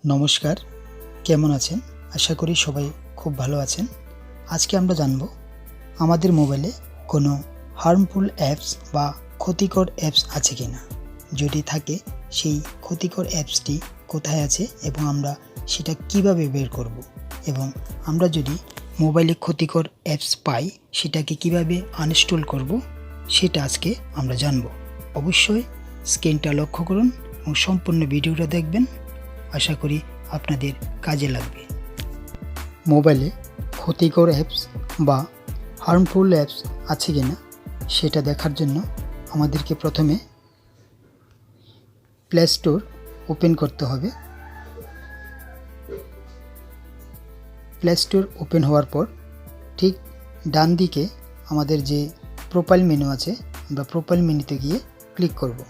নমস্কার, কেমন আছেন? আশা করি সবাই খুব ভালো আছেন। আজকে আমরা জানব আমাদের মোবাইলে কোনো হার্মফুল অ্যাপস বা ক্ষতিকর অ্যাপস আছে কিনা। যদি থাকে সেই ক্ষতিকর অ্যাপসটি কোথায় আছে এবং আমরা সেটা কিভাবে বের করব, এবং আমরা যদি মোবাইলে ক্ষতিকর অ্যাপস পাই সেটাকে কিভাবে আনইনস্টল করব সেটা আজকে আমরা জানব। অবশ্যই স্ক্রিনটা লক্ষ্য করুন এবং সম্পূর্ণ ভিডিওটা দেখবেন। আশা করি আপনাদের কাজে লাগবে। মোবাইলে ক্ষতিকর অ্যাপস বা হার্মফুল অ্যাপস আছে কিনা সেটা দেখার জন্য আমাদেরকে প্রথমে প্লে স্টোর ওপেন করতে হবে। প্লে স্টোর ওপেন হওয়ার পর ঠিক ডান দিকে আমাদের যে প্রোফাইল মেনু আছে, আমরা প্রোফাইল মেনুতে গিয়ে ক্লিক করব।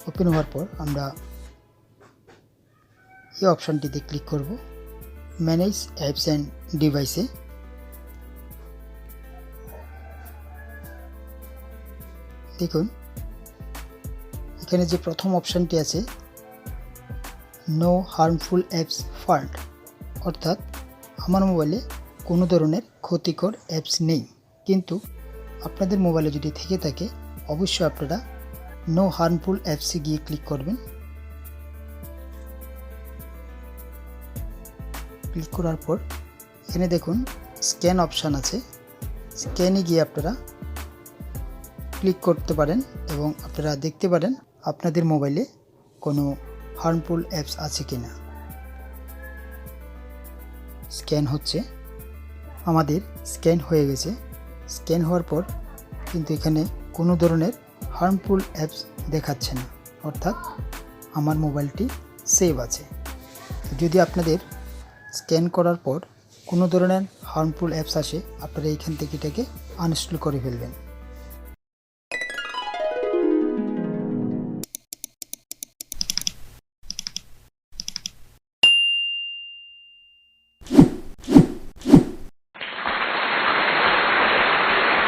ওপেন হওয়ার পর আমরা এই অপশানটিতে ক্লিক করব, ম্যানেজ অ্যাপস অ্যান্ড ডিভাইসে। দেখুন এখানে যে প্রথম অপশানটি আছে নো হার্মফুল অ্যাপস ফাউন্ড, অর্থাৎ আমার মোবাইলে কোনো ধরনের ক্ষতিকর অ্যাপস নেই। কিন্তু আপনাদের মোবাইলে যদি থেকে থাকে অবশ্যই আপনারা নো হার্মফুল অ্যাপসে গিয়ে ক্লিক করবেন। ক্লিক করার পর এখানে দেখুন স্ক্যান অপশান আছে, স্ক্যানে গিয়ে আপনারা ক্লিক করতে পারেন এবং আপনারা দেখতে পারেন আপনাদের মোবাইলে কোনো হার্মফুল অ্যাপস আছে কিনা। স্ক্যান হচ্ছে, আমাদের স্ক্যান হয়ে গেছে। স্ক্যান হওয়ার পর কিন্তু এখানে কোনো ধরনের হার্মফুল অ্যাপস দেখাচ্ছে না, অর্থাৎ আমার মোবাইলটি সেভ আছে। যদি আপনাদের স্ক্যান করার পর কোনো ধরনের হার্মফুল অ্যাপস আসে আপনারা এইখান থেকে এটাকে আনইনস্টল করে ফেলবেন।